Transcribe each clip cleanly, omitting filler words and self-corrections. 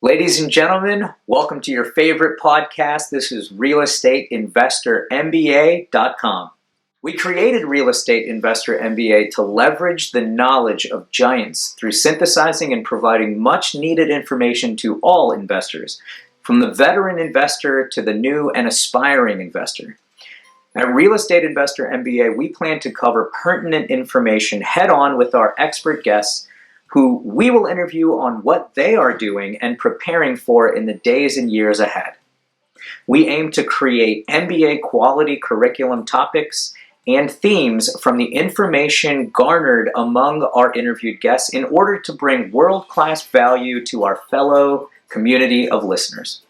Ladies and gentlemen, welcome to your favorite podcast. This is Real Estate Investor MBA.com. We created Real Estate Investor MBA to leverage the knowledge of giants through synthesizing and providing much needed information to all investors, from the veteran investor to the new and aspiring investor. At Real Estate Investor MBA, we plan to cover pertinent information head on with our expert guests, who we will interview on what they are doing and preparing for in the days and years ahead. We aim to create MBA quality curriculum topics and themes from the information garnered among our interviewed guests in order to bring world-class value to our fellow community of listeners.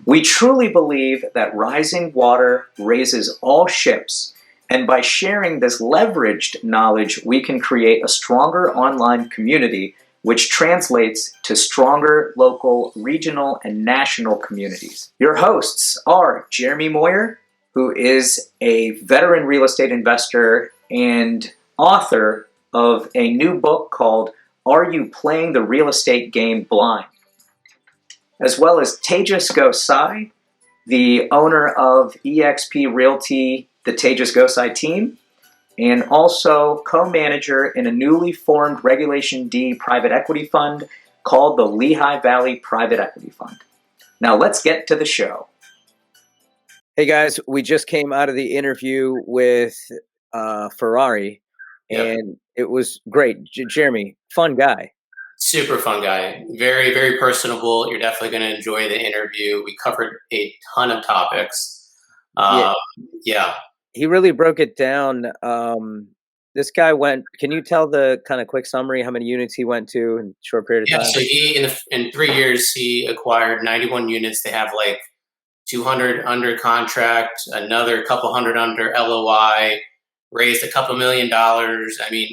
We truly believe that rising water raises all ships, and by sharing this leveraged knowledge, we can create a stronger online community, which translates to stronger local, regional, and national communities. Your hosts are Jeremy Moyer, who is a veteran real estate investor and author of a new book called Are You Playing the Real Estate Game Blind? As well as Tejas Gosai, the owner of eXp Realty, the Tejas Gosai team, and also co-manager in a newly formed Regulation D private equity fund called the Lehigh Valley Private Equity Fund. Now let's get to the show. Hey guys, we just came out of the interview with Ferrari, and it was great. Jeremy, fun guy. Super fun guy. Very, very personable. You're definitely going to enjoy the interview. We covered a ton of topics. Yeah. He really broke it down. This guy went, can you tell the kind of quick summary, how many units he went to in a short period of time? So he, in 3 years, he acquired 91 units. They have like 200 under contract, another couple hundred under LOI, raised a couple $1 million. I mean,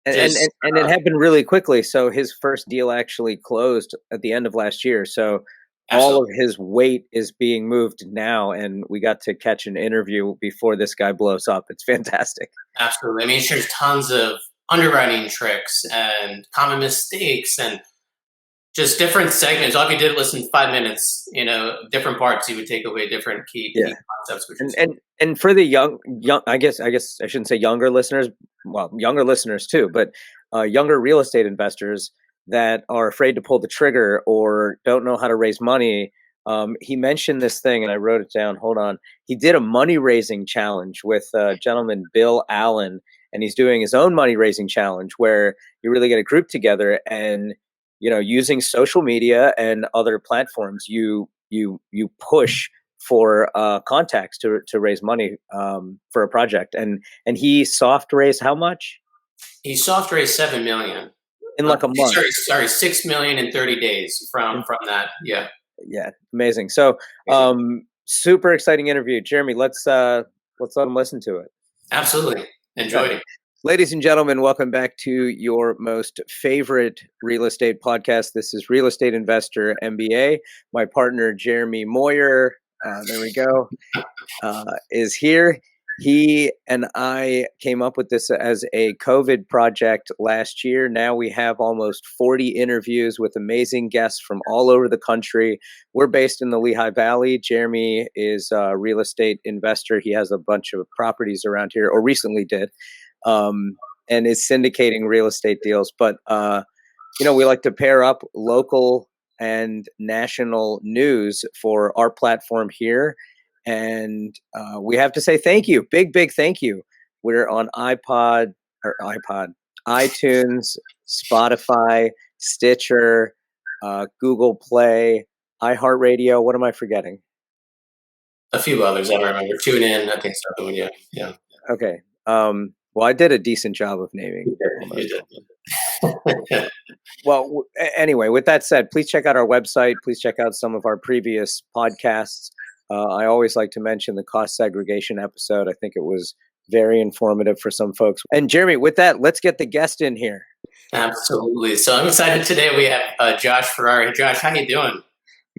and it happened really quickly. So his first deal actually closed at the end of last year. So absolutely. All of his weight is being moved now, and we got to catch an interview before this guy blows up. It's fantastic. Absolutely. I mean, there's tons of underwriting tricks and common mistakes and just different segments. All if you did listen 5 minutes, different parts, you would take away different key concepts. And for the young, I guess I shouldn't say younger listeners. Well, younger listeners too, but younger real estate investors that are afraid to pull the trigger or don't know how to raise money. He mentioned this thing, and I wrote it down. Hold on. He did a money raising challenge with gentleman Bill Allen, and he's doing his own money raising challenge where you really get a group together and, using social media and other platforms, you push for contacts to raise money for a project. And he soft raised how much? He soft raised $7 million. In like a month. Sorry, $6 million in 30 days from that. Yeah. Yeah. Amazing. So, super exciting interview. Jeremy, let's let them listen to it. Absolutely. Enjoyed it. Ladies and gentlemen, welcome back to your most favorite real estate podcast. This is Real Estate Investor MBA. My partner, Jeremy Moyer, there we go, is here. He and I came up with this as a COVID project last year. Now we have almost 40 interviews with amazing guests from all over the country. We're based in the Lehigh Valley. Jeremy is a real estate investor. He has a bunch of properties around here, or recently did, and is syndicating real estate deals. But, we like to pair up local and national news for our platform here. And we have to say thank you. Big thank you. We're on iTunes, Spotify, Stitcher, Google Play, iHeartRadio. What am I forgetting? A few others I don't remember. Tune in, I think so. Yeah. Okay. Well, I did a decent job of naming. You did. Well, anyway, with that said, please check out our website. Please check out some of our previous podcasts. I always like to mention the cost segregation episode. I think it was very informative for some folks. And Jeremy, with that, let's get the guest in here. Absolutely. So I'm excited today. We have Josh Ferrari. Josh, how you doing?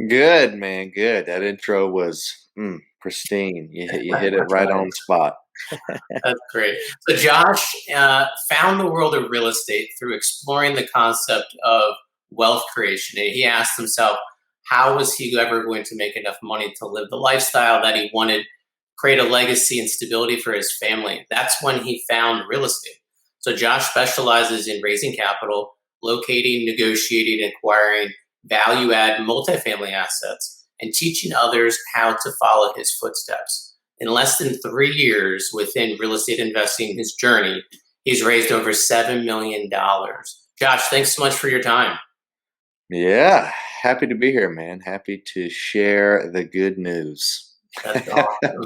Good, man. Good. That intro was pristine. You hit it right on the spot. That's great. So Josh found the world of real estate through exploring the concept of wealth creation. And he asked himself, how was he ever going to make enough money to live the lifestyle that he wanted, create a legacy and stability for his family? That's when he found real estate. So Josh specializes in raising capital, locating, negotiating, and acquiring value add multifamily assets, and teaching others how to follow his footsteps. In less than 3 years within real estate investing, his journey, he's raised over $7 million. Josh, thanks so much for your time. Yeah, happy to be here, man. Happy to share the good news. That's awesome.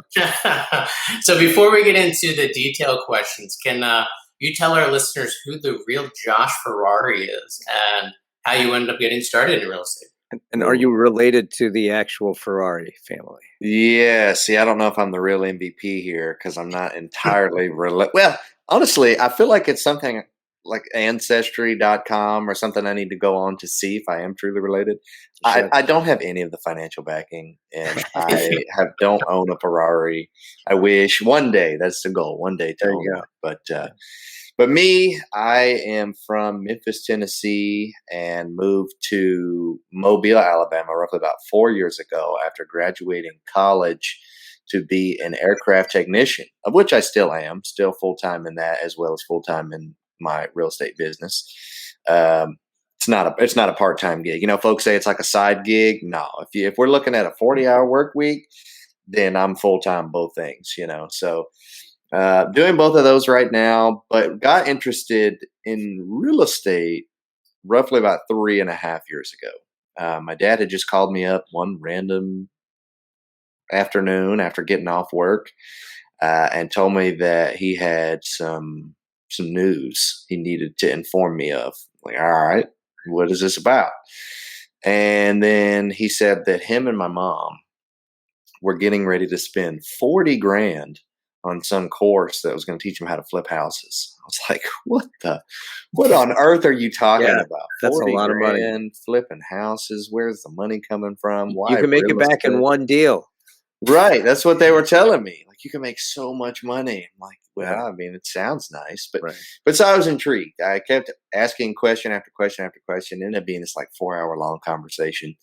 So before we get into the detailed questions, can you tell our listeners who the real Josh Ferrari is and how you ended up getting started in real estate? And are you related to the actual Ferrari family? Yeah, see, I don't know if I'm the real MVP here because I'm not entirely Well, honestly, I feel like it's something like ancestry.com or something I need to go on to see if I am truly related. Sure. I don't have any of the financial backing, and don't own a Ferrari. I wish one day, that's the goal, one day to There own you go. one. But me, I am from Memphis, Tennessee, and moved to Mobile, Alabama, roughly about 4 years ago after graduating college to be an aircraft technician, of which I still am, still full-time in that as well as full-time in my real estate business. It's not a part-time gig. You know, folks say it's like a side gig. No, if we're looking at a 40-hour work week, then I'm full-time both things, you know. So doing both of those right now, but got interested in real estate roughly about 3.5 years ago. My dad had just called me up one random afternoon after getting off work and told me that he had some news he needed to inform me of. Like, all right, what is this about? And then he said that him and my mom were getting ready to spend 40 grand on some course that was going to teach them how to flip houses. I was like, what on earth are you talking Yeah, about? that's a lot of money. Flipping houses. Where's the money coming from? Why You can make it real back in estate? one deal. Right. That's what they were telling me. Like, you can make so much money. I'm like, well, Yeah. I mean, it sounds nice, but Right. so I was intrigued. I kept asking question after question after question. It ended up being this like 4 hour long conversation.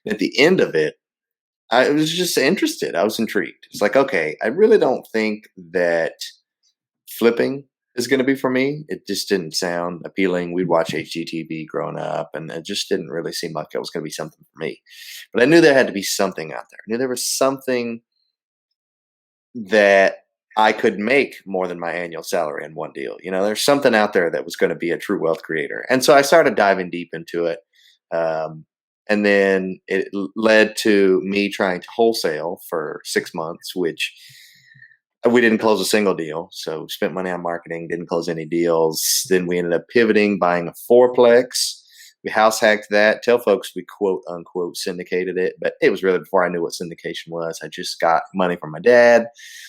And at the end of it, I was just interested. I was intrigued. It's like, okay, I really don't think that flipping is going to be for me. It just didn't sound appealing. We'd watch HGTV growing up, and it just didn't really seem like it was going to be something for me. But I knew there had to be something out there. I knew there was something that I could make more than my annual salary in one deal. You know, there's something out there that was going to be a true wealth creator. And so I started diving deep into it. And then it led to me trying to wholesale for 6 months, which we didn't close a single deal. So we spent money on marketing, didn't close any deals. Then we ended up pivoting, buying a fourplex. We house hacked that. Tell folks we quote unquote syndicated it, but it was really before I knew what syndication was. I just got money from my dad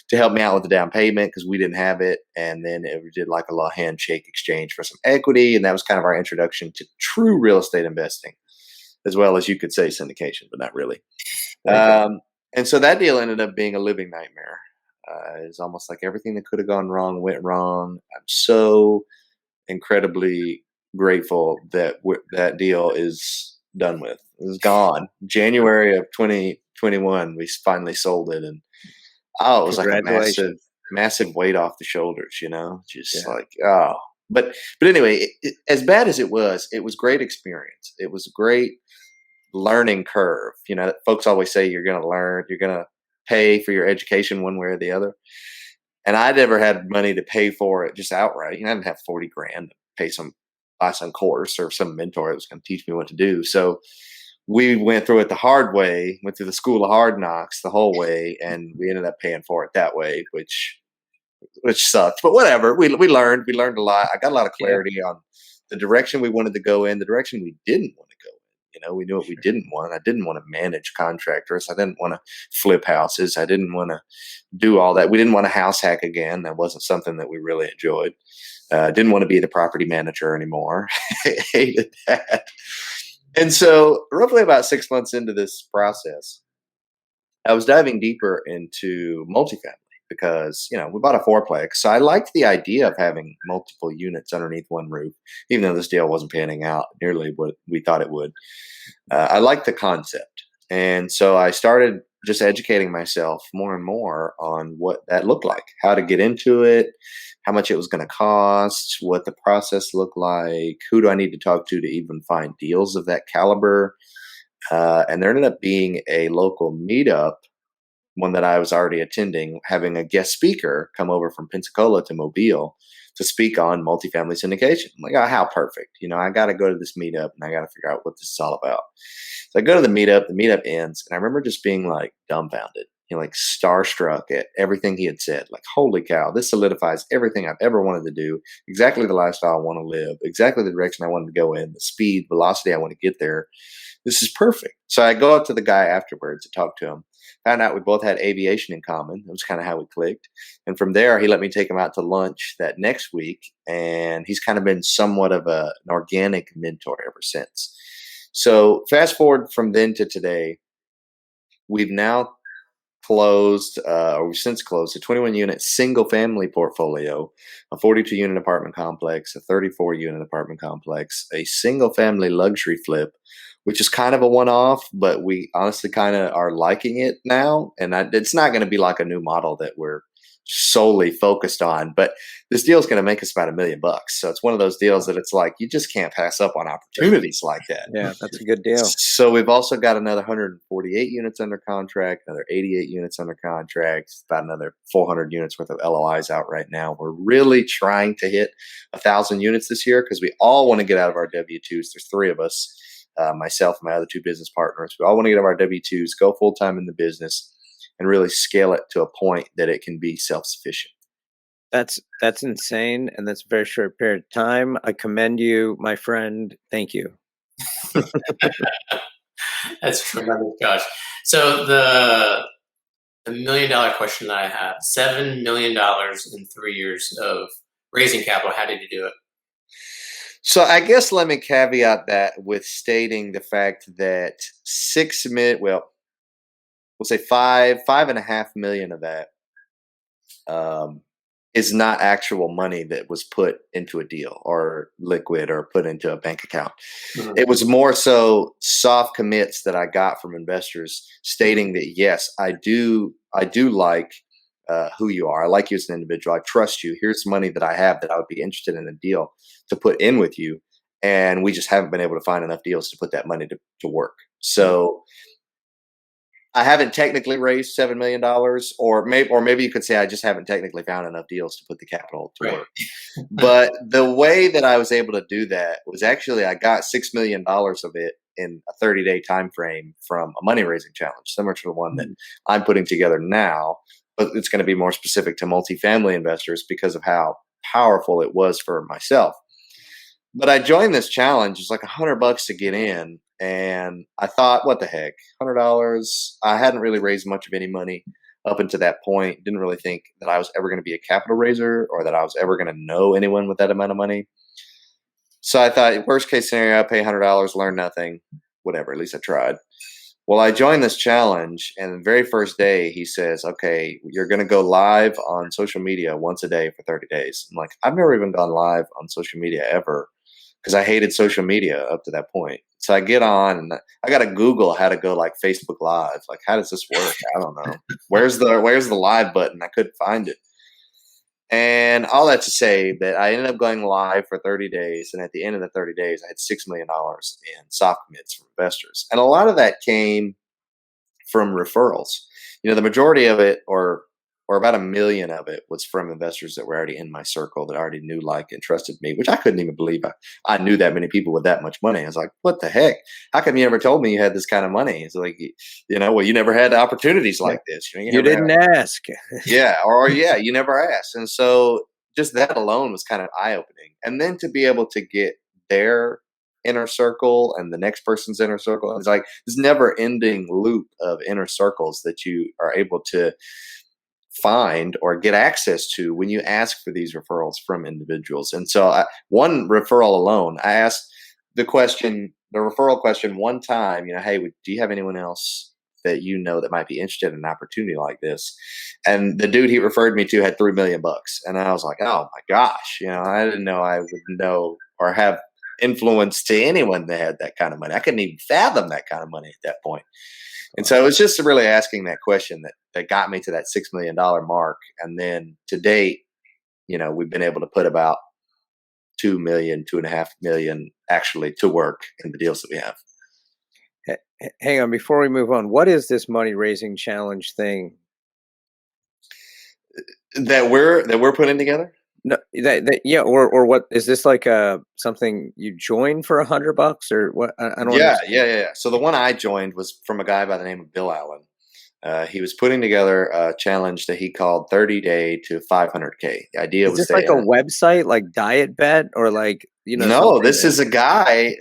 to help me out with the down payment because we didn't have it. And then we did like a little handshake exchange for some equity. And that was kind of our introduction to true real estate investing, as well as you could say syndication, but not really. And so that deal ended up being a living nightmare. It's almost like everything that could have gone wrong went wrong. I'm so incredibly grateful that that deal is done with. It's gone. January of 2021, we finally sold it, and it was like a massive weight off the shoulders. You know, just like But anyway, as bad as it was great experience. It was a great learning curve. You know, folks always say you're going to learn, you're going to pay for your education one way or the other. And I never had money to pay for it just outright. You know, I didn't have 40 grand to buy some course or some mentor that was going to teach me what to do. So we went through it the hard way, went through the school of hard knocks the whole way, and we ended up paying for it that way, which sucked. But whatever, we learned a lot. I got a lot of clarity on the direction we wanted to go in, the direction we didn't want to go in. You know, we knew what we didn't want. I didn't want to manage contractors. I didn't want to flip houses. I didn't want to do all that. We didn't want to house hack again. That wasn't something that we really enjoyed. Didn't want to be the property manager anymore. Hated that. And so roughly about 6 months into this process, I was diving deeper into multifamily. because, we bought a fourplex. So I liked the idea of having multiple units underneath one roof, even though this deal wasn't panning out nearly what we thought it would. I liked the concept. And so I started just educating myself more and more on what that looked like, how to get into it, how much it was going to cost, what the process looked like, who do I need to talk to even find deals of that caliber. And there ended up being a local meetup, one that I was already attending, having a guest speaker come over from Pensacola to Mobile to speak on multifamily syndication. I'm like, oh, how perfect. I got to go to this meetup and I got to figure out what this is all about. So I go to the meetup ends, and I remember just being like dumbfounded, like starstruck at everything he had said. Like, holy cow, this solidifies everything I've ever wanted to do, exactly the lifestyle I want to live, exactly the direction I wanted to go in, the speed, velocity I want to get there. This is perfect. So I go up to the guy afterwards to talk to him. Found out we both had aviation in common. That was kind of how we clicked. And from there, he let me take him out to lunch that next week. And he's kind of been somewhat of an organic mentor ever since. So fast forward from then to today, we've now closed, or we've since closed, a 21-unit single-family portfolio, a 42-unit apartment complex, a 34-unit apartment complex, a single-family luxury flip, which is kind of a one-off, but we honestly kind of are liking it now. And it's not going to be like a new model that we're solely focused on, but this deal is going to make us about $1 million. So it's one of those deals that it's like, you just can't pass up on opportunities like that. Yeah, that's a good deal. So we've also got another 148 units under contract, another 88 units under contract, about another 400 units worth of LOIs out right now. We're really trying to hit 1,000 units this year because we all want to get out of our W-2s. There's 3 of us, myself and my other 2 business partners. We all want to get out of our W-2s, go full-time in the business, and really scale it to a point that it can be self-sufficient. That's insane, and that's a very short period of time. I commend you, my friend. Thank you. That's tremendous, Josh. So the $1 million question that I have, $7 million in 3 years of raising capital. How did you do it? So I guess let me caveat that with stating the fact that we'll say 5.5 million of that is not actual money that was put into a deal or liquid or put into a bank account. Mm-hmm. It was more so soft commits that I got from investors stating that, yes, I do like who you are. I like you as an individual. I trust you. Here's money that I have that I would be interested in a deal to put in with you. And we just haven't been able to find enough deals to put that money to work. So I haven't technically raised $7 million, or maybe you could say I just haven't technically found enough deals to put the capital to work. But the way that I was able to do that was actually I got $6 million of it in a 30-day time frame from a money raising challenge, similar to the one that I'm putting together now. But it's going to be more specific to multifamily investors because of how powerful it was for myself. But I joined this challenge. It's like $100 to get in. And I thought, what the heck, $100. I hadn't really raised much of any money up until that point. Didn't really think that I was ever going to be a capital raiser or that I was ever going to know anyone with that amount of money. So I thought, worst case scenario, I pay $100, learn nothing, whatever. At least I tried. Well, I joined this challenge, and the very first day he says, okay, you're going to go live on social media once a day for 30 days. I'm like, I've never even gone live on social media ever because I hated social media up to that point. So I get on and I got to Google how to go like Facebook Live. Like, how does this work? I don't know. Where's the live button? I couldn't find it. And all that to say that I ended up going live for 30 days. And at the end of the 30 days, I had $6 million in soft commits from investors. And a lot of that came from referrals. The majority of it, or about $1 million of it, was from investors that were already in my circle that already knew, like, and trusted me, which I couldn't even believe I knew that many people with that much money. I was like, what the heck? How come you never told me you had this kind of money? It's like, well, you never had opportunities like this. You didn't ask. You never asked. And so just that alone was kind of eye-opening. And then to be able to get their inner circle and the next person's inner circle, it's like this never-ending loop of inner circles that you are able to find or get access to when you ask for these referrals from individuals. And so one referral alone, I asked the referral question one time, hey, do you have anyone else that you know that might be interested in an opportunity like this. And the dude he referred me to had $3 million. And I was like, oh my gosh, I didn't know I would know or have influence to anyone that had that kind of money. I couldn't even fathom that kind of money at that point. And so it was just really asking that question that got me to that $6 million mark. And then to date, we've been able to put about 2.5 million actually to work in the deals that we have. Hang on, before we move on, what is this money raising challenge thing that we're putting together? No, yeah, or what is this like? Something you joined for $100 or what? I don't. Yeah. So the one I joined was from a guy by the name of Bill Allen. He was putting together a challenge that he called 30-day to 500K. The idea was this like a website, like Diet Bet, or like No, this is a guy.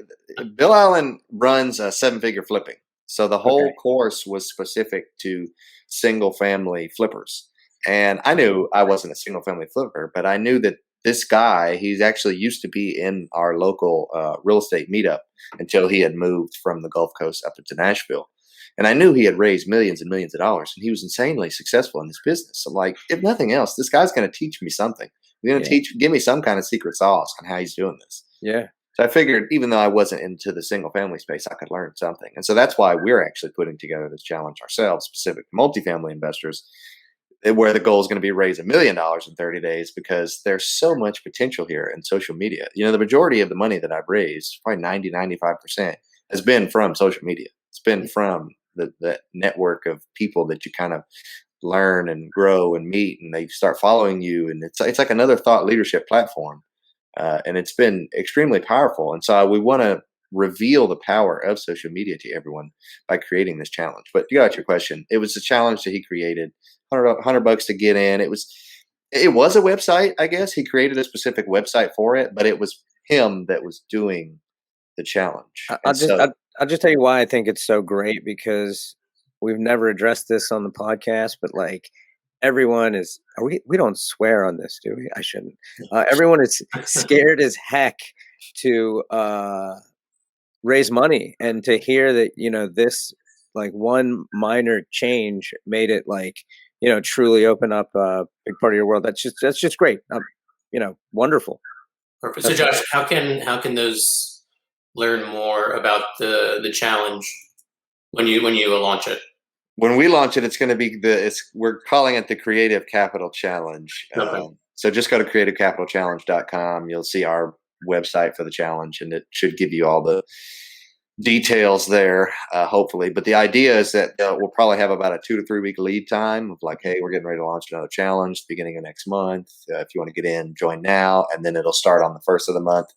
Bill Allen runs a 7-figure flipping. So the whole course was specific to single family flippers. And I knew I wasn't a single family flipper, but I knew that this guy, he's actually used to be in our local real estate meetup until he had moved from the Gulf Coast up into Nashville. And I knew he had raised millions and millions of dollars, and he was insanely successful in this business. I'm like, if nothing else, this guy's going to teach me something. He's going to give me some kind of secret sauce on how he's doing this. Yeah. So I figured, even though I wasn't into the single family space, I could learn something. And so that's why we're actually putting together this challenge ourselves, specific to multifamily investors, where the goal is going to be raise $1 million in 30 days, because there's so much potential here in social media. The majority of the money that I've raised, probably 95%, has been from social media. It's been from the network of people that you kind of learn and grow and meet, and they start following you. And it's like another thought leadership platform. And it's been extremely powerful. And so we want to reveal the power of social media to everyone by creating this challenge. But you got your question. It was a challenge that he created, $100 to get in. It was a website, I guess. He created a specific website for it, but it was him that was doing the challenge. I'll just tell you why I think it's so great, because we've never addressed this on the podcast, but like everyone is, we don't swear on this, do we? I shouldn't. Everyone is scared as heck to raise money, and to hear that, this like one minor change made it like, truly open up a big part of your world. That's just great. Wonderful. Perfect. So Josh, how can those learn more about the challenge when you launch it? When we launch it, it's going to be we're calling it the Creative Capital Challenge. Okay. So just go to creativecapitalchallenge.com. You'll see our website for the challenge, and it should give you all the details there, hopefully. But the idea is that we'll probably have about a 2 to 3 week lead time of like, hey, we're getting ready to launch another challenge beginning of next month. If you want to get in, join now. And then it'll start on the first of the month.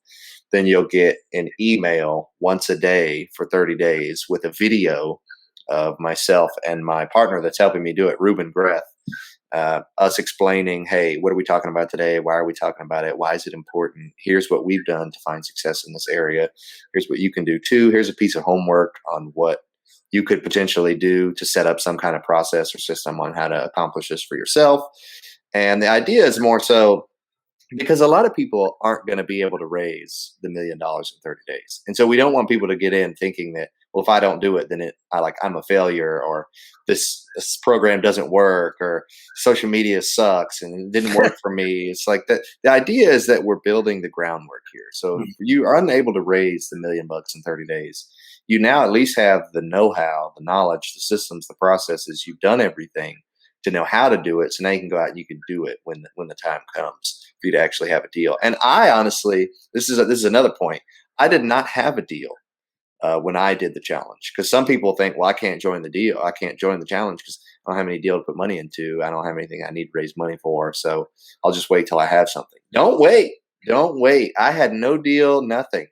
Then you'll get an email once a day for 30 days with a video of myself and my partner that's helping me do it, Ruben Greth, us explaining, hey, what are we talking about today? Why are we talking about it? Why is it important? Here's what we've done to find success in this area. Here's what you can do too. Here's a piece of homework on what you could potentially do to set up some kind of process or system on how to accomplish this for yourself. And the idea is more so because a lot of people aren't going to be able to raise the $1 million in 30 days. And so we don't want people to get in thinking that, well, if I don't do it, then I'm a failure, or this program doesn't work, or social media sucks and it didn't work for me. It's like that. The idea is that we're building the groundwork here. So if you are unable to raise the $1 million in 30 days, you now at least have the know-how, the knowledge, the systems, the processes. You've done everything to know how to do it. So now you can go out and you can do it when the time comes for you to actually have a deal. And I honestly, this is another point. I did not have a deal when I did the challenge, because some people think, well, I can't join the deal. I can't join the challenge because I don't have any deal to put money into. I don't have anything I need to raise money for. So I'll just wait till I have something. Don't wait. I had no deal, nothing.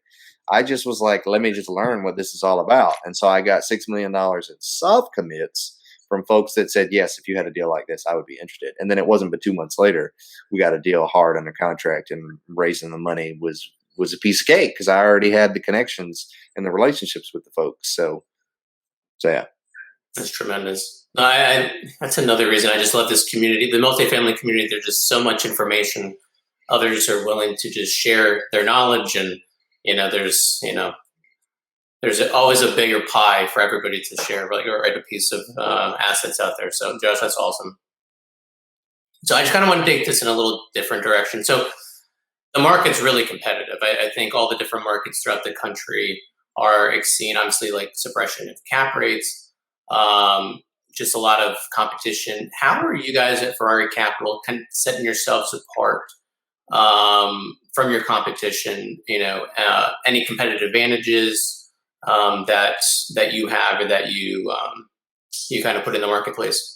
I just was like, let me just learn what this is all about. And so I got $6 million in soft commits from folks that said, yes, if you had a deal like this, I would be interested. And then it wasn't but 2 months later, we got a deal hard under contract, and raising the money was a piece of cake because I already had the connections and the relationships with the folks. So yeah. That's tremendous. That's another reason I just love this community, the multifamily community. There's just so much information. Others are willing to just share their knowledge, and there's there's always a bigger pie for everybody to share, like, or a piece of assets out there. So, Josh, that's awesome. So I just kind of want to take this in a little different direction. So the market's really competitive. I think all the different markets throughout the country are seeing, obviously, like suppression of cap rates, just a lot of competition. How are you guys at Ferrari Capital kind of setting yourselves apart from your competition? Any competitive advantages that you have or that you kind of put in the marketplace?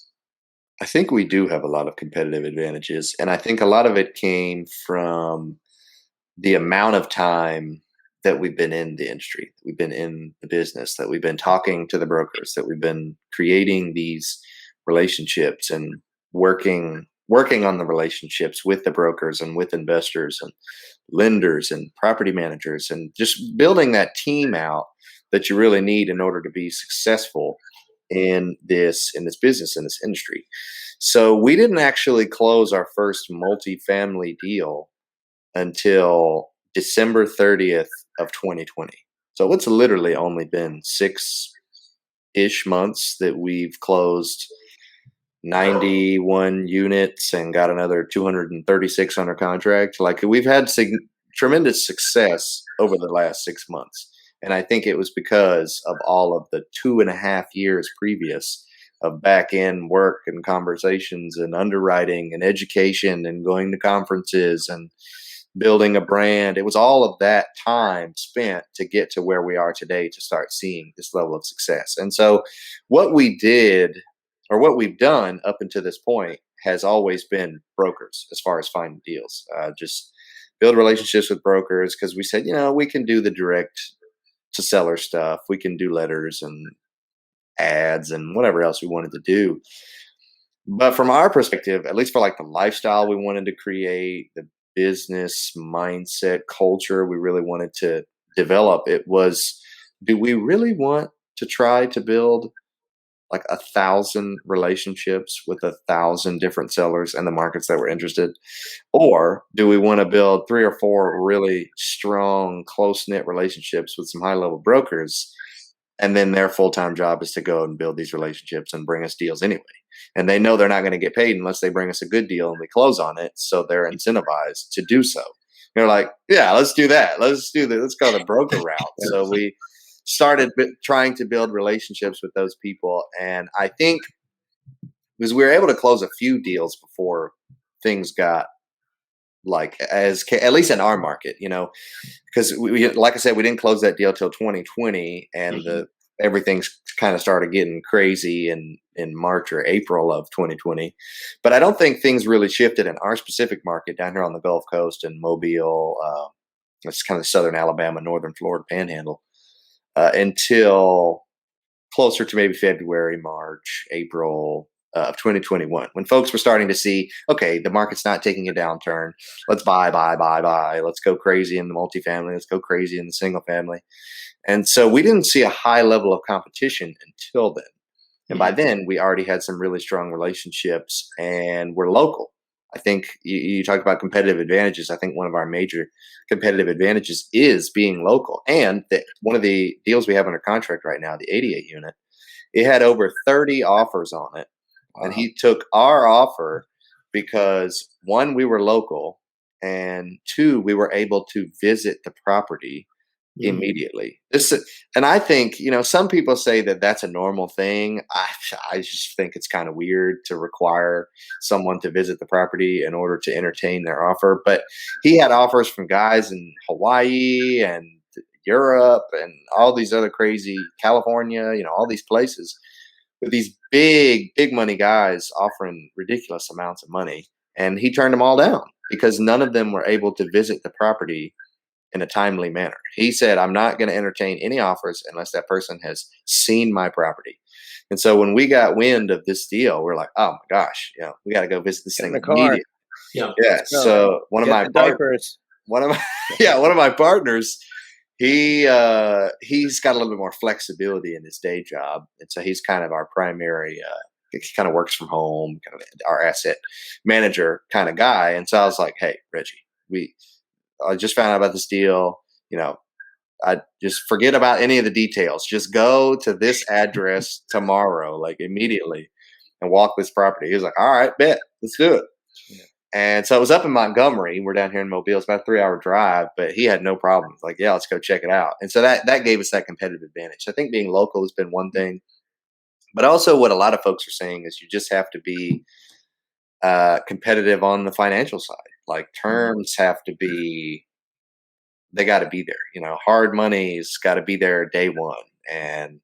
I think we do have a lot of competitive advantages, and I think a lot of it came from the amount of time that we've been in the industry, we've been in the business, that we've been talking to the brokers, that we've been creating these relationships and working on the relationships with the brokers and with investors and lenders and property managers, and just building that team out that you really need in order to be successful in this business, in this industry. So we didn't actually close our first multifamily deal until December 30th of 2020. So it's literally only been 6-ish months that we've closed 91 units and got another 236 under contract. Like, we've had tremendous success over the last 6 months. And I think it was because of all of the 2.5 years previous of back end work and conversations and underwriting and education and going to conferences and building a brand. It was all of that time spent to get to where we are today to start seeing this level of success. And so what we did, or what we've done up until this point, has always been brokers as far as finding deals. Just build relationships with brokers, because we said, we can do the direct to seller stuff. We can do letters and ads and whatever else we wanted to do. But from our perspective, at least for like the lifestyle we wanted to create, the business mindset culture we really wanted to develop, it was, do we really want to try to build like 1,000 relationships with 1,000 different sellers in the markets that we're interested? Or do we want to build 3 or 4 really strong, close-knit relationships with some high-level brokers, and then their full-time job is to go and build these relationships and bring us deals anyway? And they know they're not going to get paid unless they bring us a good deal and we close on it, so they're incentivized to do so. They're like, yeah, let's do that. Let's do that. Let's go the broker route. So we started trying to build relationships with those people. And I think because we were able to close a few deals before things got like, at least in our market, because we, like I said, we didn't close that deal till 2020, and everything's kind of started getting crazy in March or April of 2020. But I don't think things really shifted in our specific market down here on the Gulf Coast and Mobile. It's kind of Southern Alabama, Northern Florida Panhandle, until closer to maybe February, March, April of 2021, when folks were starting to see, okay, the market's not taking a downturn. Let's buy. Let's go crazy in the multifamily. Let's go crazy in the single family. And so we didn't see a high level of competition until then. And by then, we already had some really strong relationships, and we're local. I think you talk about competitive advantages. I think one of our major competitive advantages is being local. And one of the deals we have under contract right now, the 88 unit, it had over 30 offers on it. Wow. And he took our offer because, 1, we were local, and 2, we were able to visit the property immediately. And I think, some people say that that's a normal thing. I just think it's kind of weird to require someone to visit the property in order to entertain their offer. But he had offers from guys in Hawaii and Europe and all these other crazy, California, all these places, with these big money guys offering ridiculous amounts of money. And he turned them all down because none of them were able to visit the property in a timely manner. He said, I'm not going to entertain any offers unless that person has seen my property. And so when we got wind of this deal, we're like, oh my gosh, we got to go visit this thing immediately. Yeah. So one of my partners, he's got a little bit more flexibility in his day job. And so he's kind of our primary, he kind of works from home, kind of our asset manager kind of guy. And so I was like, hey, Reggie, I just found out about this deal. I just forget about any of the details. Just go to this address tomorrow, like immediately, and walk this property. He was like, all right, bet, let's do it. Yeah. And so it was up in Montgomery. We're down here in Mobile. It's about a 3-hour drive, but he had no problems. Like, yeah, let's go check it out. And so that gave us that competitive advantage. I think being local has been one thing, but also what a lot of folks are saying is you just have to be competitive on the financial side. Like terms have to be, they got to be there. Hard money's got to be there day one, and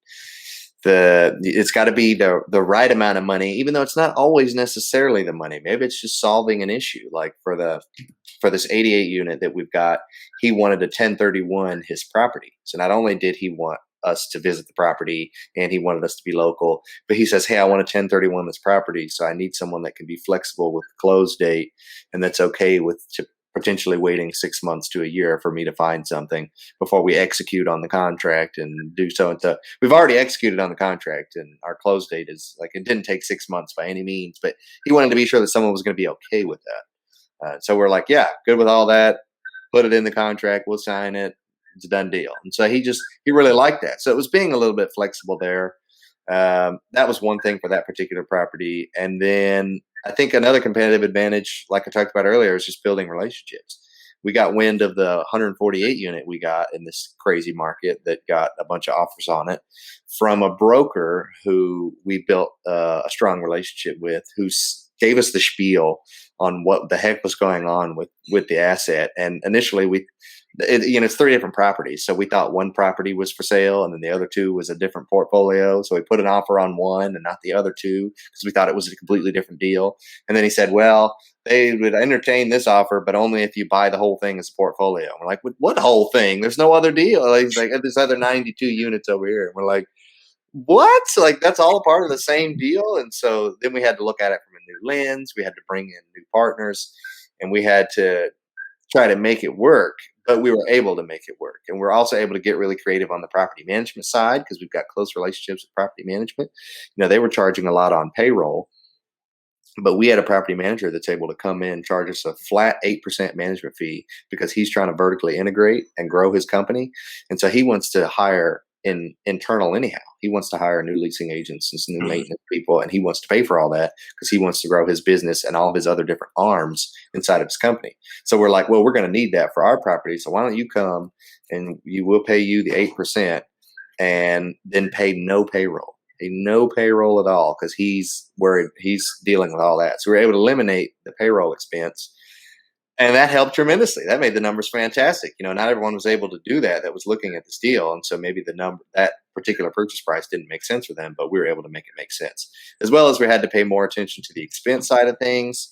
it's got to be the right amount of money, even though it's not always necessarily the money. Maybe it's just solving an issue. Like for this 88 unit that we've got, he wanted to 1031 his property. So not only did he want us to visit the property and he wanted us to be local, but he says, hey, I want to 1031 this property, so I need someone that can be flexible with the close date and that's okay with potentially waiting 6 months to a year for me to find something before we execute on the contract and do so and so. We've already executed on the contract and our close date is like, it didn't take 6 months by any means, but he wanted to be sure that someone was going to be okay with that. So we're like, yeah, good with all that. Put it in the contract. We'll sign it. It's a done deal. And so he really liked that. So it was being a little bit flexible there. That was one thing for that particular property. And then I think another competitive advantage, like I talked about earlier, is just building relationships. We got wind of the 148 unit we got in this crazy market that got a bunch of offers on it from a broker who we built a strong relationship with, who gave us the spiel on what the heck was going on with the asset. And initially it's 3 different properties. So we thought one property was for sale and then the other 2 was a different portfolio. So we put an offer on one and not the other 2 because we thought it was a completely different deal. And then he said, well, they would entertain this offer, but only if you buy the whole thing as a portfolio. And we're like, what whole thing? There's no other deal. Like, he's like, there's other 92 units over here. And we're like, what? Like, that's all a part of the same deal. And so then we had to look at it from a new lens. We had to bring in new partners and we had to try to make it work, but we were able to make it work. And we're also able to get really creative on the property management side because we've got close relationships with property management. They were charging a lot on payroll, but we had a property manager that's able to come in, charge us a flat 8% management fee because he's trying to vertically integrate and grow his company. And so he wants to hire internal anyhow. He wants to hire new leasing agents and some new maintenance people, and he wants to pay for all that because he wants to grow his business and all of his other different arms inside of his company. So we're like, well, we're going to need that for our property. So why don't you come and we'll pay you the 8% and then pay no payroll at all because he's dealing with all that. So we're able to eliminate the payroll expense. And that helped tremendously. That made the numbers fantastic. Not everyone was able to do that was looking at this deal. And so maybe that particular purchase price didn't make sense for them, but we were able to make it make sense. As well as we had to pay more attention to the expense side of things,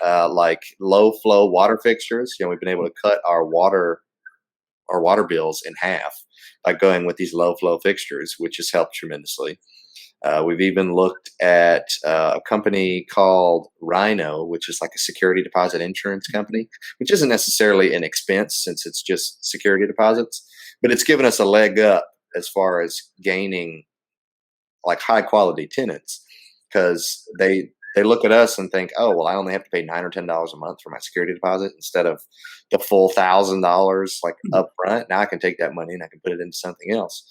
like low flow water fixtures. We've been able to cut our water bills in half by going with these low flow fixtures, which has helped tremendously. We've even looked at a company called Rhino, which is like a security deposit insurance company, which isn't necessarily an expense since it's just security deposits, but it's given us a leg up as far as gaining like high quality tenants because they look at us and think, oh, well, I only have to pay $9 or $10 a month for my security deposit instead of the full $1,000 like upfront. Now I can take that money and I can put it into something else.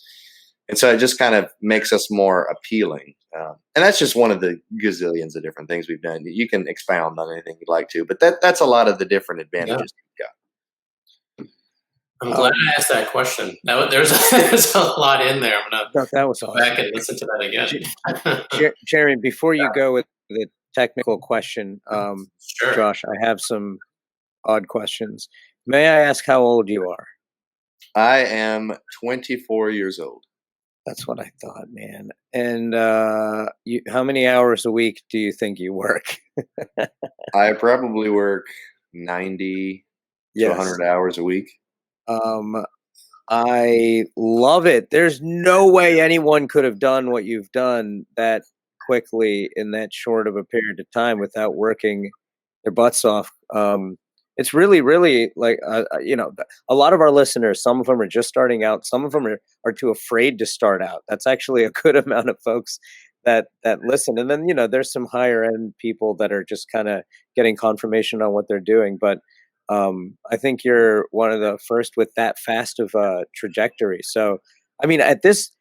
And so it just kind of makes us more appealing. And that's just one of the gazillions of different things we've done. You can expound on anything you'd like to, but that's a lot of the different advantages we've got. I'm glad I asked that question. There's a lot in there. I'm going to that was go awesome. back and listen to that again. Jeremy, before you go with the technical question, Sure. Josh, I have some odd questions. May I ask how old you are? I am 24 years old. That's what I thought, man. And how many hours a week do you think you work? I probably work 90 to 100 hours a week. I love it. There's no way anyone could have done what you've done that quickly in that short of a period of time without working their butts off. It's really, really like, a lot of our listeners, some of them are just starting out. Some of them are too afraid to start out. That's actually a good amount of folks that listen. And then, there's some higher end people that are just kind of getting confirmation on what they're doing. But I think you're one of the first with that fast of a trajectory. So, I mean, at this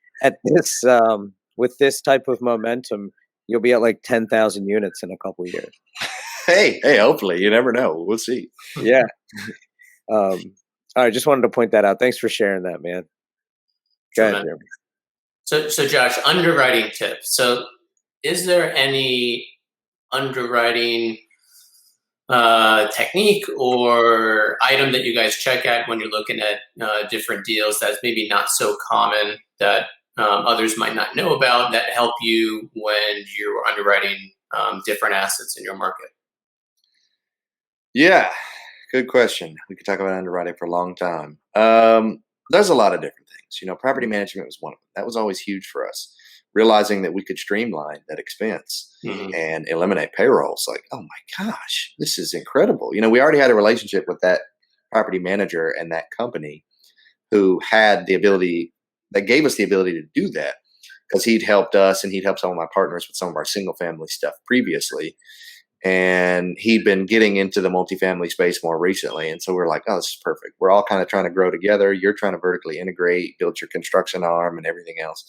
with this type of momentum, you'll be at like 10,000 units in a couple of years. Hey, hopefully, you never know. We'll see. Yeah. All right, just wanted to point that out. Thanks for sharing that, man. Go ahead, Jeremy. So Josh, underwriting tips. So is there any underwriting technique or item that you guys check at when you're looking at different deals that's maybe not so common that others might not know about that help you when you're underwriting different assets in your market? Yeah, good question. We could talk about underwriting for a long time. There's a lot of different things. Property management was one of them. That was always huge for us. Realizing that we could streamline that expense and eliminate payrolls. Like, oh my gosh, this is incredible. We already had a relationship with that property manager and that company who had the ability, that gave us the ability to do that, because he'd helped us and he'd helped some of my partners with some of our single family stuff previously. And he'd been getting into the multifamily space more recently. And so we're like, oh, this is perfect. We're all kind of trying to grow together. You're trying to vertically integrate, build your construction arm and everything else.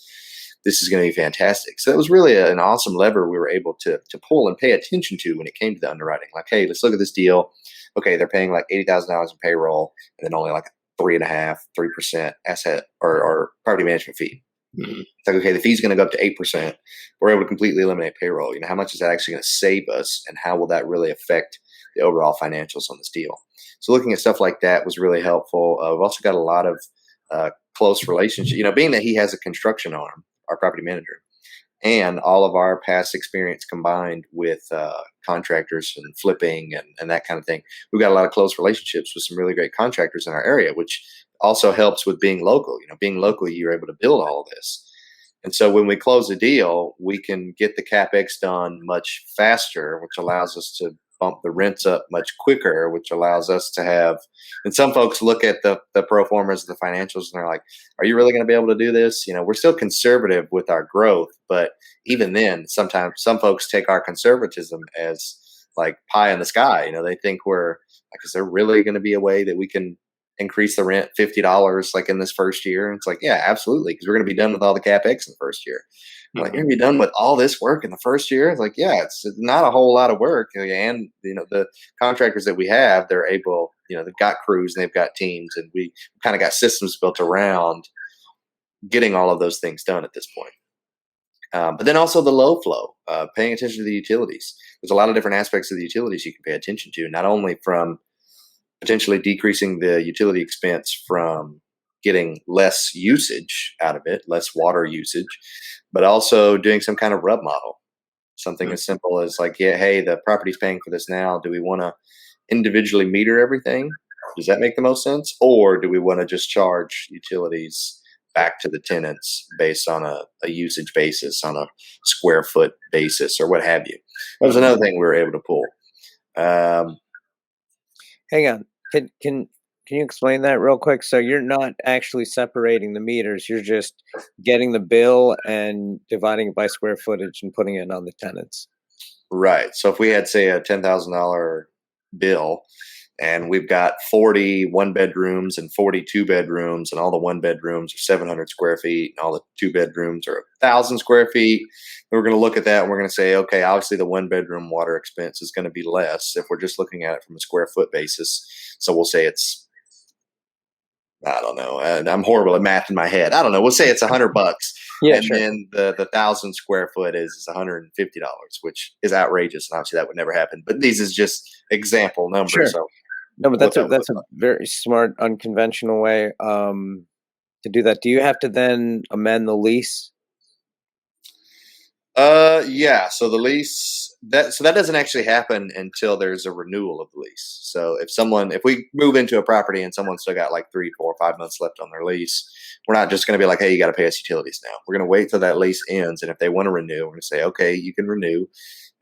This is going to be fantastic. So it was really an awesome lever we were able to pull and pay attention to when it came to the underwriting. Like, hey, let's look at this deal. Okay, they're paying like $80,000 in payroll and then only like 3% asset or property management fee. It's like, okay, the fee's going to go up to 8%. We're able to completely eliminate payroll. How much is that actually going to save us, and how will that really affect the overall financials on this deal? So looking at stuff like that was really helpful. We've also got a lot of close relationship. Being that he has a construction arm, our property manager, and all of our past experience combined with contractors and flipping and that kind of thing, we've got a lot of close relationships with some really great contractors in our area, which also helps with being local. Being local, you're able to build all of this. And so when we close a deal, we can get the CapEx done much faster, which allows us to bump the rents up much quicker, which allows us to have, and some folks look at the pro formas, the financials, and they're like, are you really going to be able to do this? We're still conservative with our growth, but even then, sometimes some folks take our conservatism as like pie in the sky. They think we're like, is there really going to be a way that we can increase the rent $50 like in this first year? And it's like, yeah, absolutely, because we're going to be done with all the CapEx in the first year. Like, you're going to be done with all this work in the first year? It's like, yeah, it's not a whole lot of work. And, the contractors that we have, they're able, they've got crews and they've got teams, and we kind of got systems built around getting all of those things done at this point. But then also the low flow, paying attention to the utilities. There's a lot of different aspects of the utilities you can pay attention to, not only from potentially decreasing the utility expense from getting less usage out of it, less water usage, but also doing some kind of RUB model. Something as simple as like, yeah, hey, the property's paying for this now. Do we want to individually meter everything? Does that make the most sense? Or do we want to just charge utilities back to the tenants based on a usage basis, on a square foot basis, or what have you? That was another thing we were able to pull. Hang on. Can you explain that real quick? So you're not actually separating the meters. You're just getting the bill and dividing it by square footage and putting it on the tenants. Right. So if we had, say, a $10,000 bill, and we've got 40 one bedrooms and 42 bedrooms, and all the one bedrooms are 700 square feet, and all the two bedrooms are 1,000 square feet, we're going to look at that and we're going to say, okay, obviously the one bedroom water expense is going to be less if we're just looking at it from a square foot basis. So we'll say it's, I don't know, and I'm horrible at math in my head. I don't know. We'll say it's $100. Yeah, and sure. then the 1,000 square foot is $150, which is outrageous, and obviously that would never happen. But these is just example numbers. Sure. So no, but that's a very smart, unconventional way to do that. Do you have to then amend the lease? Yeah. So the lease that doesn't actually happen until there's a renewal of the lease. So if we move into a property and someone's still got like 3, 4, 5 months left on their lease, we're not just going to be like, hey, you got to pay us utilities now. We're going to wait till that lease ends. And if they want to renew, we're going to say, okay, you can renew.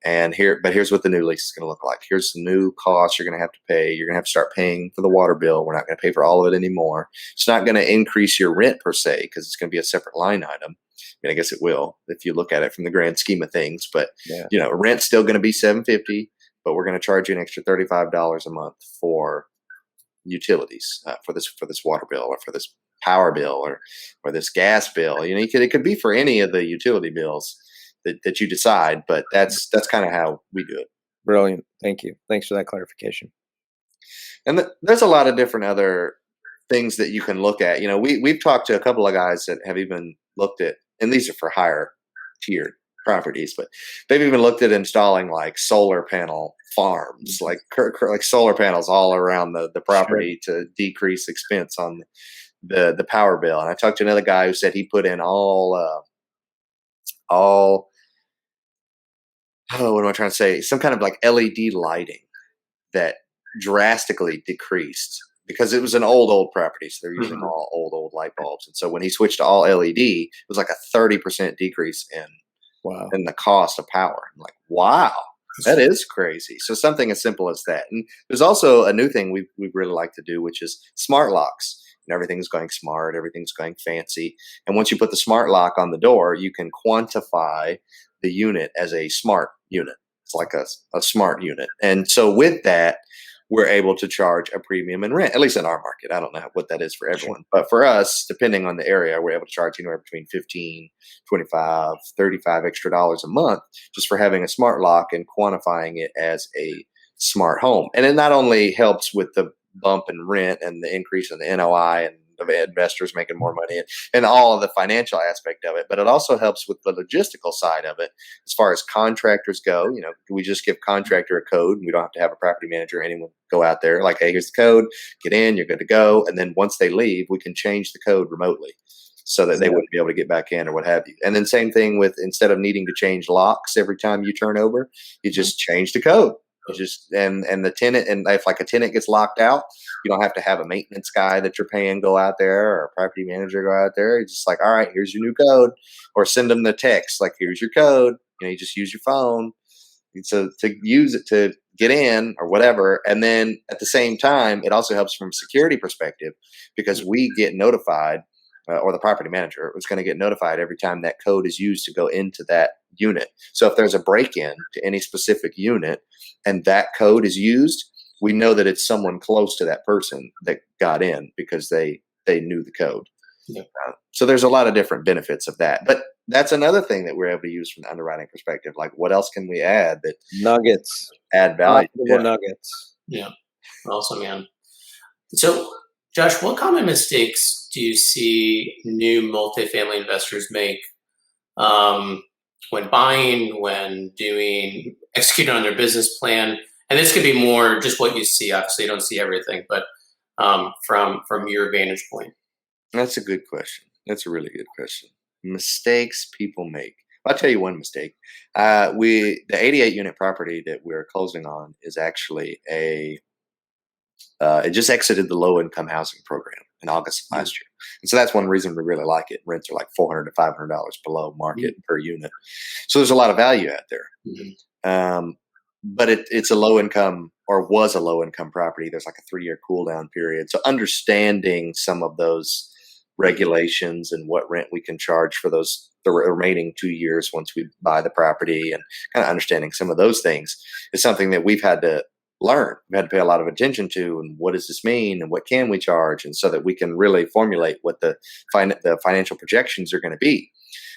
And here's what the new lease is going to look like. Here's the new costs you're going to have to pay. You're going to have to start paying for the water bill. We're not going to pay for all of it anymore. It's not going to increase your rent per se, because it's going to be a separate line item. I mean, I guess it will if you look at it from the grand scheme of things. But rent's still going to be $750, but we're going to charge you an extra $35 a month for utilities for this water bill or for this power bill or this gas bill. It could be for any of the utility bills that you decide, but that's kind of how we do it. Brilliant. Thank you. Thanks for that clarification. And there's a lot of different other things that you can look at. We've talked to a couple of guys that have even looked at, and these are for higher tiered properties, but they've even looked at installing like solar panel farms, like solar panels all around the property to decrease expense on the power bill. And I talked to another guy who said he put in what am I trying to say? Some kind of like LED lighting that drastically decreased because it was an old property. So they're using all old light bulbs. And so when he switched to all LED, it was like a 30% decrease in the cost of power. I'm like, wow, that is crazy. So something as simple as that. And there's also a new thing we really like to do, which is smart locks. And everything's going smart. Everything's going fancy. And once you put the smart lock on the door, you can quantify the unit as a smart unit. It's like a smart unit. And so with that, we're able to charge a premium in rent, at least in our market. I don't know what that is for everyone. But for us, depending on the area, we're able to charge anywhere between $15, $25, $35 extra dollars a month just for having a smart lock and quantifying it as a smart home. And it not only helps with the bump in rent and the increase in the NOI and the investors making more money and all of the financial aspect of it, but it also helps with the logistical side of it. As far as contractors go, we just give contractor a code and we don't have to have a property manager or anyone go out there like, hey, here's the code, get in, you're good to go. And then once they leave, we can change the code remotely so that they wouldn't be able to get back in or what have you. And then same thing with, instead of needing to change locks every time you turn over, you just change the code. And the tenant, and if like a tenant gets locked out, you don't have to have a maintenance guy that you're paying go out there or a property manager go out there. It's just like, all right, here's your new code, or send them the text like, here's your code. You just use your phone. And so to use it to get in or whatever. And then at the same time, it also helps from a security perspective because we get notified, or the property manager is going to get notified every time that code is used to go into that unit. So if there's a break-in to any specific unit and that code is used, we know that it's someone close to that person that got in because they knew the code. Yeah. So there's a lot of different benefits of that. But that's another thing that we're able to use from the underwriting perspective. Like, what else can we add that nuggets add value? Nuggets. Yeah, awesome, man. So, Josh, what common mistakes do you see new multifamily investors make when buying, when executing on their business plan? And this could be more just what you see. Obviously, you don't see everything, but from your vantage point. That's a good question. That's a really good question. Mistakes people make. I'll tell you one mistake. The 88 unit property that we're closing on is actually it just exited the low income housing program in August of last year. And so that's one reason we really like it. Rents are like $400 to $500 below market per unit. So there's a lot of value out there. But it's a low income, or was a low income property. There's like a 3-year cool down period. So understanding some of those regulations and what rent we can charge for the remaining 2 years once we buy the property, and kind of understanding some of those things is something that we've had to learn. We had to pay a lot of attention to, and what does this mean, and what can we charge, and so that we can really formulate what the financial projections are going to be.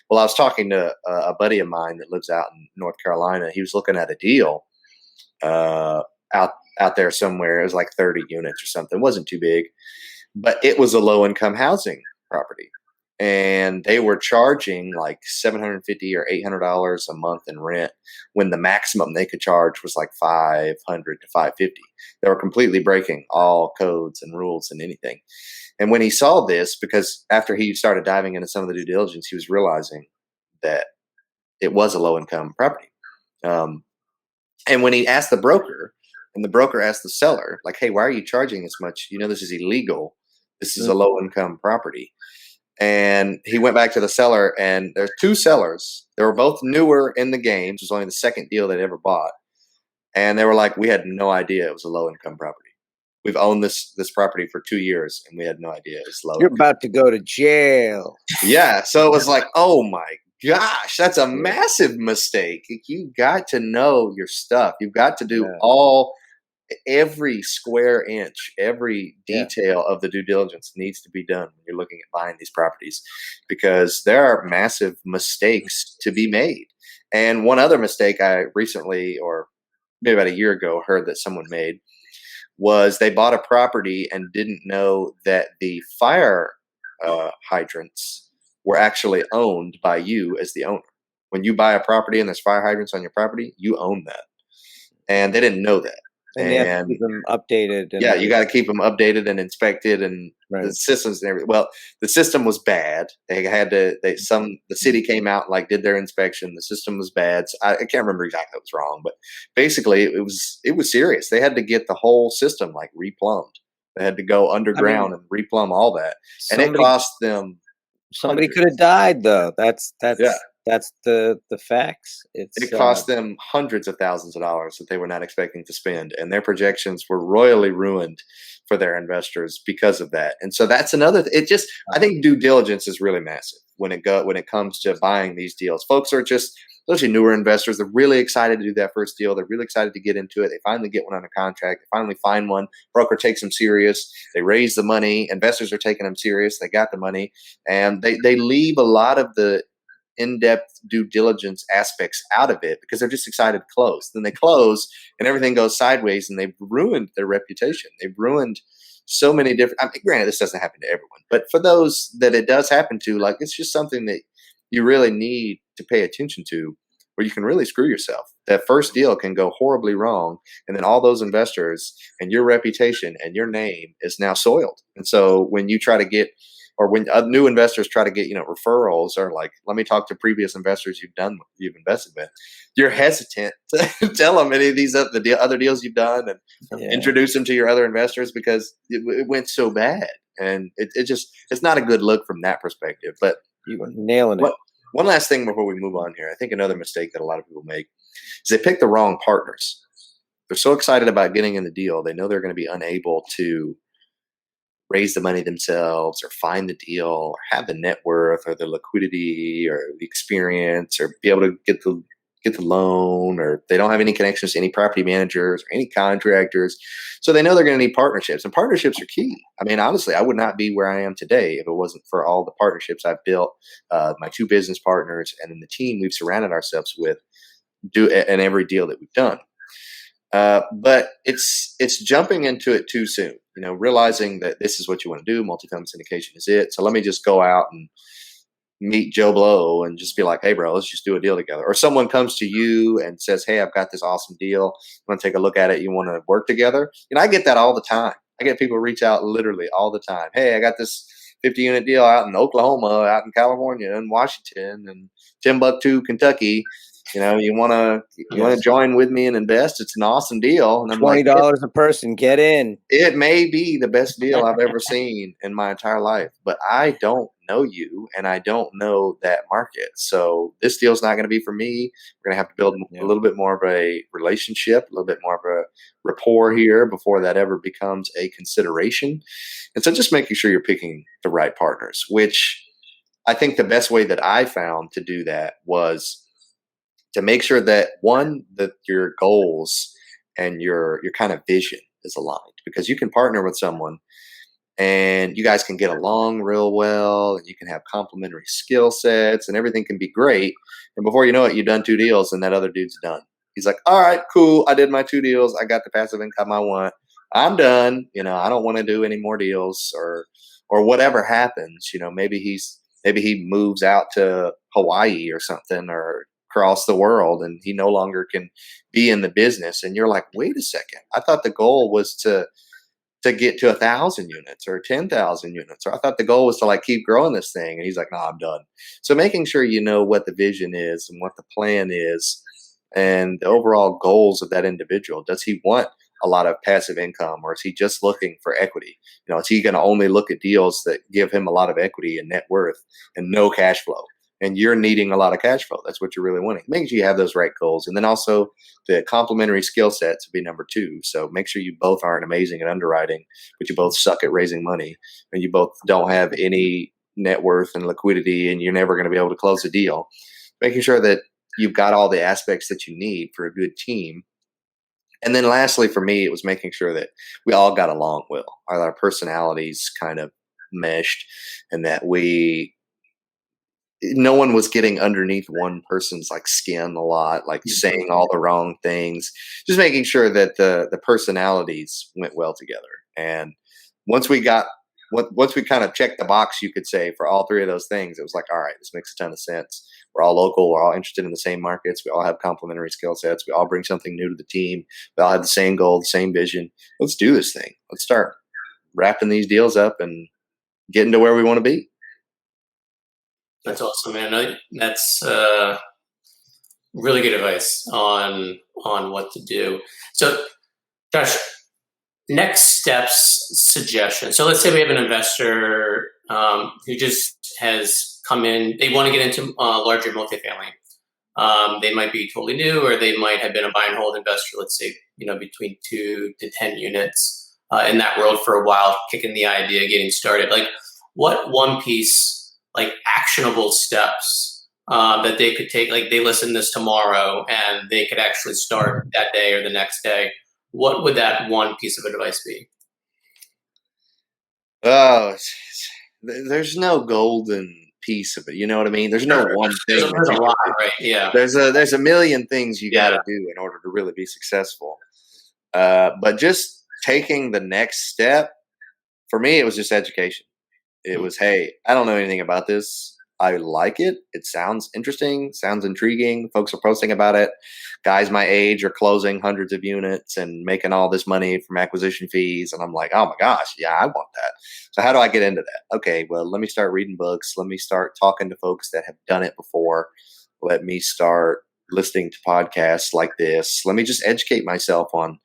Well, I was talking to a buddy of mine that lives out in North Carolina. He was looking at a deal out there somewhere. It was like 30 units or something. It wasn't too big, but it was a low income housing property. And they were charging like $750 or $800 a month in rent when the maximum they could charge was like $500 to $550. They were completely breaking all codes and rules and anything. And when he saw this, because after he started diving into some of the due diligence, he was realizing that it was a low income property. And when he asked the broker, and the broker asked the seller, like, hey, why are you charging this much? This is illegal. This is a low income property. And he went back to the seller, and there's 2 sellers. They were both newer in the game. It was only the second deal they'd ever bought. And they were like, we had no idea it was a low income property. We've owned this property for 2 years, and we had no idea it was low. You're about to go to jail. Yeah. So it was like, oh my gosh, that's a massive mistake. You got to know your stuff. You've got to do all every square inch, every detail of the due diligence needs to be done when you're looking at buying these properties, because there are massive mistakes to be made. And one other mistake I recently, or maybe about a year ago, heard that someone made was they bought a property and didn't know that the fire hydrants were actually owned by you as the owner. When you buy a property and there's fire hydrants on your property, you own that. And they didn't know that. And you have to keep them updated. Yeah, you got to keep them updated and inspected, and the systems and everything. Well, the system was bad. They had to. The city came out and did their inspection. The system was bad. So I can't remember exactly what was wrong, but basically it was serious. They had to get the whole system replumbed. They had to go underground and replumb all that, and it cost them. Somebody could have died, though. That's the facts. It cost them hundreds of thousands of dollars that they were not expecting to spend, and their projections were royally ruined for their investors because of that. And so that's another. I think due diligence is really massive when it comes to buying these deals. Folks are especially newer investors. They're really excited to do that first deal. They're really excited to get into it. They finally get one under contract. They finally find one. Broker takes them serious. They raise the money. Investors are taking them serious. They got the money, and they leave a lot of the in-depth due diligence aspects out of it because they're just excited to close. Then they close and everything goes sideways, and they've ruined their reputation. They've ruined so many different. Granted, this doesn't happen to everyone, but for those that it does happen to, it's just something that you really need to pay attention to, where you can really screw yourself. That first deal can go horribly wrong, and then all those investors and your reputation and your name is now soiled. And so when you try to get, or when new investors try to get, referrals, or let me talk to previous investors you've invested with, you're hesitant to tell them any of these other deals you've done and introduce them to your other investors because it went so bad, and it's not a good look from that perspective. But you were nailing it. One last thing before we move on here, I think another mistake that a lot of people make is they pick the wrong partners. They're so excited about getting in the deal, they know they're going to be unable to raise the money themselves, or find the deal, or have the net worth, or the liquidity, or the experience, or be able to get the loan, or they don't have any connections to any property managers or any contractors. So they know they're going to need partnerships, and partnerships are key. Honestly, I would not be where I am today if it wasn't for all the partnerships I've built, my two business partners, and then the team we've surrounded ourselves with in every deal that we've done. But it's jumping into it too soon, realizing that this is what you want to do. Multifamily syndication is it. So let me just go out and meet Joe Blow and just be like, hey, bro, let's just do a deal together. Or someone comes to you and says, hey, I've got this awesome deal. You want to take a look at it? You want to work together? I get that all the time. I get people reach out literally all the time. Hey, I got this 50-unit deal out in Oklahoma, out in California, and Washington, and Timbuktu, Kentucky. You want to join with me and invest? It's an awesome deal. And I'm $20 a person, get in. It may be the best deal I've ever seen in my entire life, but I don't know you, and I don't know that market. So this deal's not going to be for me. We're going to have to build a little bit more of a relationship, a little bit more of a rapport here before that ever becomes a consideration. And so just making sure you're picking the right partners, which I think the best way that I found to do that was to make sure that that your goals and your kind of vision is aligned, because you can partner with someone and you guys can get along real well, and you can have complementary skill sets, and everything can be great. And before you know it, you've done 2 deals and that other dude's done. He's like, all right, cool. I did my 2 deals. I got the passive income I want. I'm done. I don't want to do any more deals, or whatever happens. Maybe he moves out to Hawaii or something, or across the world, and he no longer can be in the business. And you're like, wait a second, I thought the goal was to get to 1,000 units or 10,000 units, or I thought the goal was to keep growing this thing. And he's like, no, I'm done. So making sure you know what the vision is and what the plan is and the overall goals of that individual. Does he want a lot of passive income, or is he just looking for equity? Is he going to only look at deals that give him a lot of equity and net worth and no cash flow? And you're needing a lot of cash flow. That's what you're really wanting. Make sure you have those right goals. And then also the complementary skill sets would be number 2. So make sure you both aren't amazing at underwriting, but you both suck at raising money, and you both don't have any net worth and liquidity, and you're never going to be able to close a deal. Making sure that you've got all the aspects that you need for a good team And then lastly, for me, it was making sure that we all got along well, our personalities kind of meshed, and that no one was getting underneath one person's like skin a lot, like saying all the wrong things, just making sure that the personalities went well together. And once we got, once we kind of checked the box, you could say, for all three of those things, it was like, all right, this makes a ton of sense. We're all local. We're all interested in the same markets. We all have complementary skill sets. We all bring something new to the team. We all have the same goal, the same vision. Let's do this thing. Let's start wrapping these deals up and getting to where we want to be. That's awesome, man. That's really good advice on what to do. So, Josh, next steps suggestion. So let's say we have an investor who just has come in. They want to get into larger multifamily. They might be totally new, or they might have been a buy and hold investor. Let's say between 2 to 10 units in that world for a while, kicking the idea, getting started. Like, what one piece, like actionable steps that they could take? Like, they listen to this tomorrow, and they could actually start that day or the next day. What would that one piece of advice be? Oh, there's no golden piece of it. You know what I mean? There's no one thing. There's a lot, right? Yeah. There's a million things you got to do in order to really be successful. But just taking the next step, for me, it was just education. It was, hey, I don't know anything about this. I like it. It sounds interesting, sounds intriguing. Folks are posting about it. Guys my age are closing hundreds of units and making all this money from acquisition fees. And I'm like, oh my gosh, yeah, I want that. So how do I get into that? Okay, well, let me start reading books. Let me start talking to folks that have done it before. Let me start listening to podcasts like this. Let me just educate myself on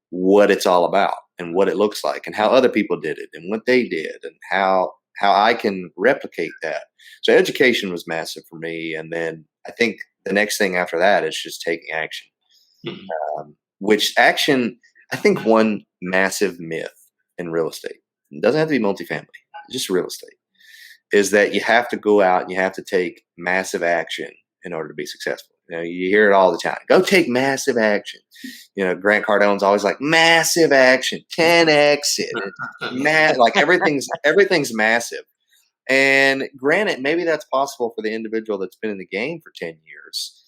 what it's all about and what it looks like and how other people did it and what they did and how I can replicate that. So education was massive for me. And then I think the next thing after that is just taking action. Which action, I think one massive myth in real estate, it doesn't have to be multifamily, just real estate, is that you have to go out and you have to take massive action in order to be successful. You hear it all the time. Go take massive action. Grant Cardone's always like, massive action, 10x it. Like everything's massive. And granted, maybe that's possible for the individual that's been in the game for 10 years.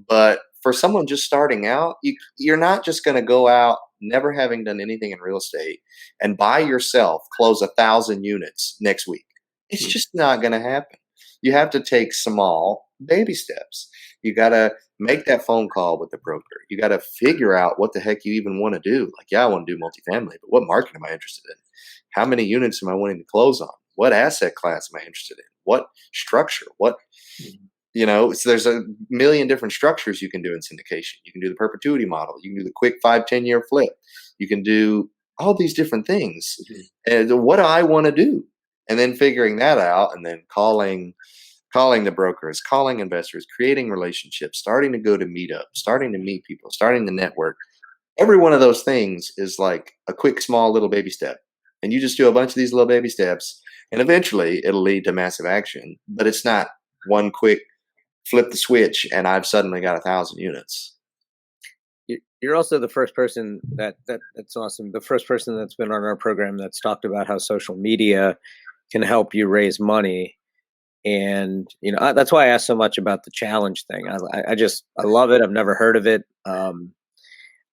But for someone just starting out, you're not just going to go out, never having done anything in real estate, and by yourself close 1,000 units next week. It's just not going to happen. You have to take small baby steps. You got to make that phone call with the broker. You got to figure out what the heck you even want to do. Like, yeah, I want to do multifamily, but what market am I interested in? How many units am I wanting to close on? What asset class am I interested in? What structure? So there's a million different structures you can do in syndication. You can do the perpetuity model. You can do the quick 5-10 year flip. You can do all these different things. And what do I want to do? And then figuring that out, and then calling the brokers, calling investors, creating relationships, starting to go to meetups, starting to meet people, starting to network. Every one of those things is like a quick, small little baby step. And you just do a bunch of these little baby steps, and eventually it'll lead to massive action. But it's not one quick flip the switch and I've suddenly got 1,000 units. You're also the first person that's awesome. The first person that's been on our program that's talked about how social media can help you raise money. And, that's why I asked so much about the challenge thing. I love it. I've never heard of it. And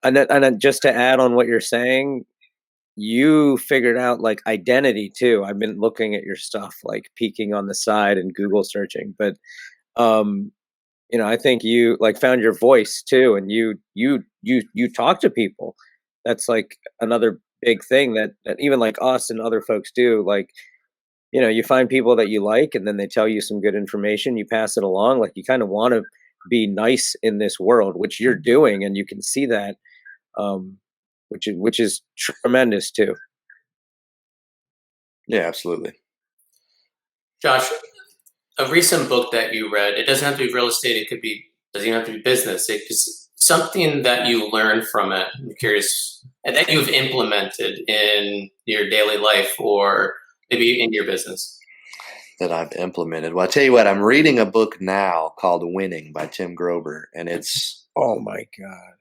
then just to add on what you're saying, you figured out like identity too. I've been looking at your stuff, like peeking on the side and Google searching, but, I think you like found your voice too. And you talk to people. That's like another big thing that even like us and other folks do. Like, you find people that you like, and then they tell you some good information, you pass it along. Like, you kind of want to be nice in this world, which you're doing, and you can see that, which is tremendous too. Yeah, absolutely. Josh, a recent book that you read, it doesn't have to be real estate, doesn't even have to be business. It's just something that you learned from it. I'm curious, and that you've implemented in your daily life or maybe in your business. That I've implemented. Well, I tell you what, I'm reading a book now called Winning by Tim Grover, and it's, oh my God,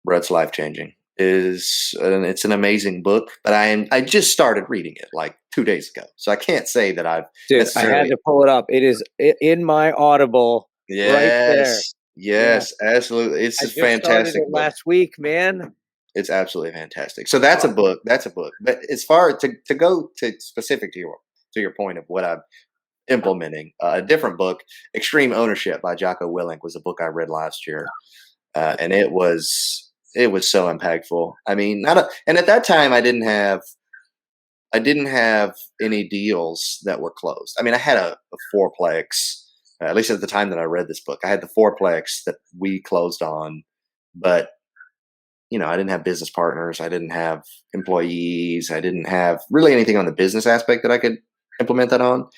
bro, it's life changing. It's an amazing book, but I just started reading it like 2 days ago, so I can't say that I've Dude, I necessarily. had to pull it up. It is in my Audible right there. Yes, absolutely. It's I a just started fantastic it book. last week, man. It's absolutely fantastic. So that's a book. That's a book. But as far to go to specific to your point of what I'm implementing, a different book, Extreme Ownership by Jocko Willink, was a book I read last year, and it was so impactful. I mean, and at that time I didn't have any deals that were closed. I mean, I had a fourplex. At least at the time that I read this book, I had the fourplex that we closed on, but I didn't have business partners. I didn't have employees. I didn't have really anything on the business aspect that I could implement that on.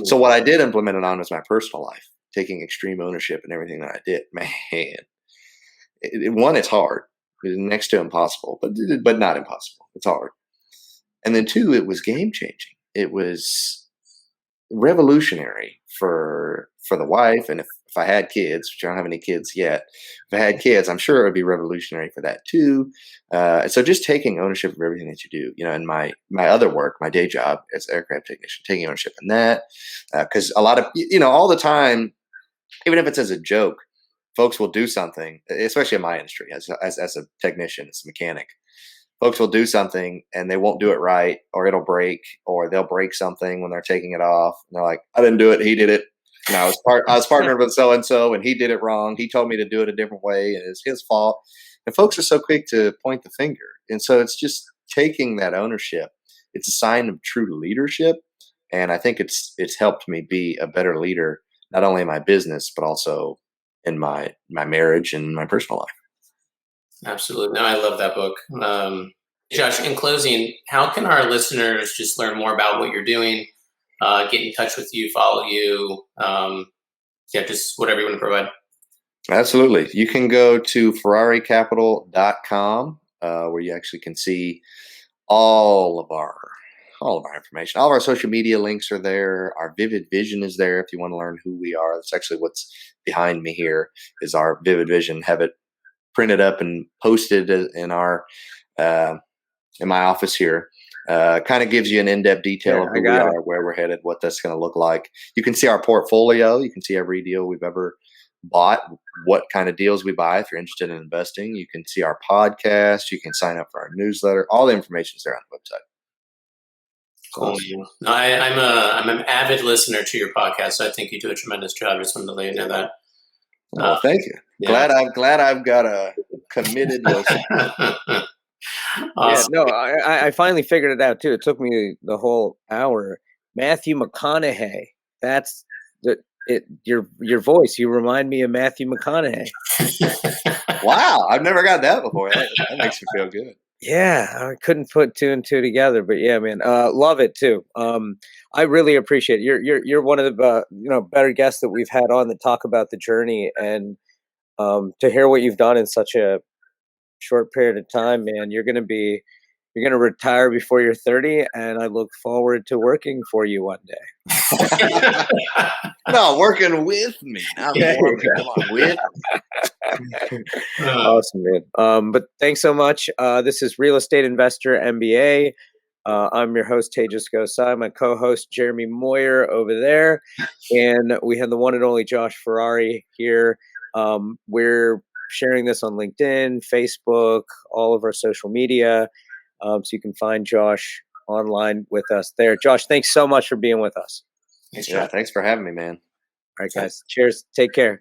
So what I did implement it on was my personal life, taking extreme ownership in everything that I did. Man, one, it's hard. It's next to impossible, but not impossible. It's hard. And then two, it was game changing. It was revolutionary for the wife, and if I had kids, which I don't have any kids yet, if I had kids, I'm sure it would be revolutionary for that too. So just taking ownership of everything that you do, in my other work, my day job as an aircraft technician, taking ownership in that, because a lot of all the time, even if it's as a joke, folks will do something, especially in my industry as a technician, as a mechanic. Folks will do something and they won't do it right, or it'll break, or they'll break something when they're taking it off. And they're like, I didn't do it. He did it. And I was partnered with so-and-so and he did it wrong. He told me to do it a different way and it's his fault. And folks are so quick to point the finger. And so it's just taking that ownership. It's a sign of true leadership. And I think it's helped me be a better leader, not only in my business, but also in my marriage and my personal life. Absolutely. No, I love that book. Josh, in closing, how can our listeners just learn more about what you're doing, get in touch with you, follow you? Just whatever you want to provide. Absolutely. You can go to ferraricapital.com, where you actually can see all of our information. All of our social media links are there. Our Vivid Vision is there if you want to learn who we are. That's actually what's behind me here is our Vivid Vision. Have it printed up and posted in our in my office here. Kind of gives you an in-depth detail of who we are, where we're headed, what that's going to look like. You can see our portfolio. You can see every deal we've ever bought, what kind of deals we buy. If you're interested in investing, you can see our podcast. You can sign up for our newsletter. All the information is there on the website. Cool. No, I'm an avid listener to your podcast, so I think you do a tremendous job. I just wanted to let you know that. Oh, thank you. Yeah. Glad I've got a committed listener. Awesome. Yeah, no, I finally figured it out too. It took me the whole hour. Matthew McConaughey. That's your voice. You remind me of Matthew McConaughey. Wow, I've never got that before. That makes me feel good. Yeah, I couldn't put two and two together, but yeah, man, love it too. I really appreciate it. You're one of the better guests that we've had on that talk about the journey, and to hear what you've done in such a short period of time, man. You're gonna retire before you're 30, and I look forward to working for you one day. No, working with me. Not working. Come on, with me. Awesome, man. But thanks so much. This is Real Estate Investor MBA. I'm your host, Tejas Gosai, my co-host, Jeremy Moyer, over there. And we have the one and only Josh Ferrari here. We're sharing this on LinkedIn, Facebook, all of our social media. So you can find Josh online with us there. Josh, thanks so much for being with us. Thanks, Thanks for having me, man. All right, guys. Cheers. Take care.